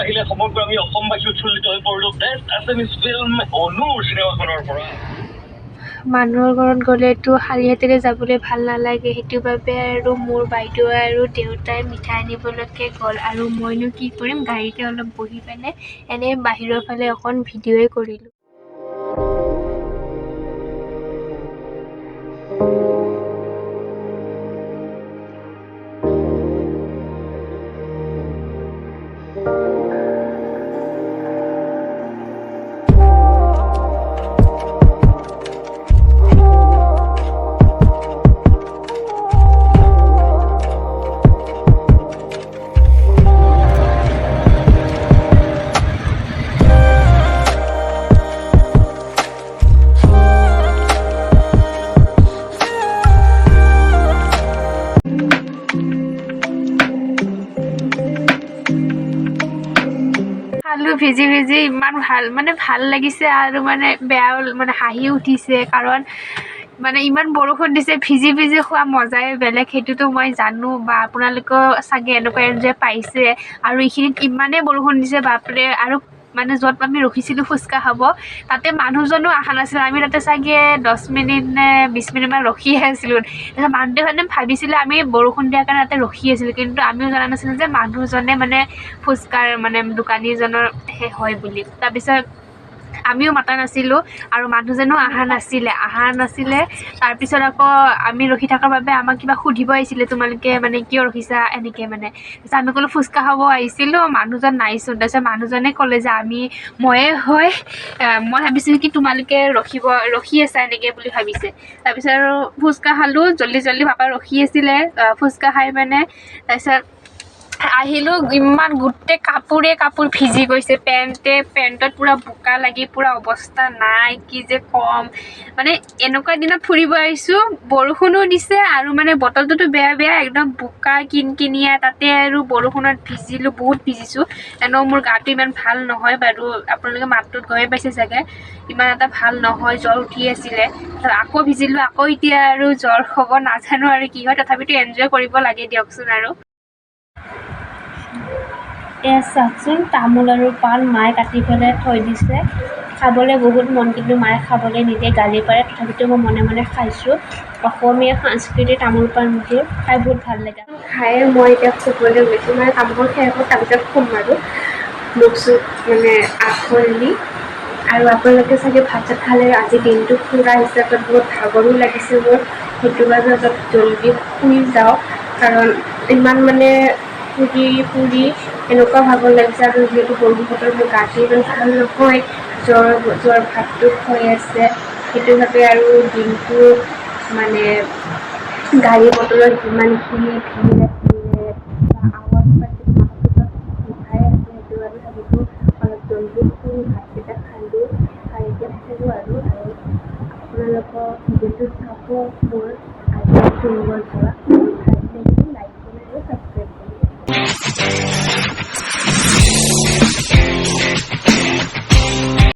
আহিলে সমগ্ৰ আমি অসমবাসী উৎফুল্লিত হৈ পৰিলোঁ বেষ্ট আছামিজ ফিল্ম অনুৰ চিনেমাখনৰ পৰা। মানুহৰ ঘৰত গ'লেতো শাৰী হাতেৰে যাবলৈ ভাল নালাগে, সেইটো বাবে আৰু মোৰ বাইদেউ আৰু দেউতাই মিঠাই আনিবলৈকে গ'ল আৰু মইনো কি কৰিম, গাড়ীতে অলপ বহি পেলাই এনেই বাহিৰৰ ফালে অকণ ভিডিঅ'ই কৰিলোঁ। খালোঁ ভিজি ভিজি, ইমান ভাল লাগিছে আৰু বেয়াও হাঁহি উঠিছে, কাৰণ ইমান বৰষুণ দিছে, ভিজি ভিজি খোৱা মজাই বেলেগ, সেইটোতো মই জানো বা আপোনালোকেও চাগে এনেকুৱা এনজয় পাইছে। আৰু এইখিনিত ইমানেই বৰষুণ দিছে বাপৰে, আৰু য'ত আমি ৰখিছিলোঁ ফুচকা খাব, তাতে মানুহজনো অহা নাছিল। আমি তাতে চাগে 10 মিনিট নে 20 মিনিটমান ৰখিয়ে আছিলোঁ। তাৰপিছত মানুহজনে ভাবিছিলে আমি বৰষুণ দিয়াৰ কাৰণে তাতে ৰখি আছিলোঁ, কিন্তু আমিও জনা নাছিলোঁ যে মানুহজনে ফুচকাৰ দোকানীজনৰ হয় বুলি। তাৰপিছত আমিও মাতা নাছিলোঁ আৰু মানুহজনো অহা নাছিলে। তাৰপিছত আকৌ আমি ৰখি থকাৰ বাবে আমাক কিবা সুধিব আহিছিলে, তোমালোকে কিয় ৰখিছা এনেকৈ তাৰপিছত আমি ক'লোঁ ফুচকা খাব আহিছিলোঁ, মানুহজন নাইচোন। তাৰপিছত মানুহজনে ক'লে যে মই ভাবিছিলোঁ কি তোমালোকে ৰখি আছা এনেকৈ বুলি ভাবিছে। তাৰপিছত আৰু ফুচকা খালোঁ, জল্দি পাপা ৰখি আছিলে ফুচকা খাই তাৰপিছত আহিলোঁ, ইমান গোটেই কাপোৰ ভিজি গৈছে, পেণ্টত পূৰা বোকা লাগি পূৰা অৱস্থা নাই, কি যে ক'ম। এনেকুৱা দিনত ফুৰিব আহিছোঁ, বৰষুণো দিছে আৰু বতৰটোতো বেয়া একদম বোকা কিনকিনিয়া, তাতে আৰু বৰষুণত ভিজিলোঁ, বহুত ভিজিছোঁ। এনেও মোৰ গাটো ইমান ভাল নহয় বাৰু, আপোনালোকে মাতটোত গমেই পাইছে চাগে, ইমান এটা ভাল নহয়, জ্বৰ উঠি আছিলে। আকৌ ভিজিলোঁ, আকৌ এতিয়া আৰু জ্বৰ হ'ব, নাজানো আৰু কি হয়, তথাপিতো এনজয় কৰিব লাগে দিয়কচোন। আৰু এয়া চাওকচোন, তামোল আৰু পাণ মায়ে কাটি পেলাই থৈ দিছে, খাবলৈ বহুত মন, কিন্তু মায়ে খাবলৈ নিদিয়ে, গালি পাৰে। তথাপিতো মই মনে মনে খাইছোঁ। অসমীয়া সংস্কৃতিৰ তামোল পাণবোৰ খাই বহুত ভাল লাগে। খায়ে মই এতিয়া শুবলৈ গৈছোঁ, কামবোৰ শেষ হ'ল, তাৰপিছত শুম আৰু মুখ চুখ আঁচুৰি। আৰু আপোনালোকে চাগে ভাত চাত খালে, আজি দিনটো ফুৰা হিচাপত বহুত ভাগৰো লাগিছে মোৰ, সেইটো বাবে অলপ জল্দি শুই যাওঁ, কাৰণ ইমান ফুৰি এনেকুৱা ভাগৰ লাগিছে। আৰু যিহেতু বৰষুণ বতৰ, মোৰ গাটো ইমান ভাল নহয়, জ্বৰ ভাৱটো হৈ আছে, সেইটো ভাবে আৰু দিনটো গাড়ী মটৰত যিমানখিনি ভিৰ আছিলে বা আৱাজ পাতি বিষাই আছে, সেইটো বাবে ভাবিছোঁ অলপ জল্দি শুই ভাতকেইটা খালোঁ, খাই এতিয়া শুলোঁ আৰু আপোনালোকৰ ভিডিঅ'টো চাব মোৰ আজি ফুৰিব যোৱা।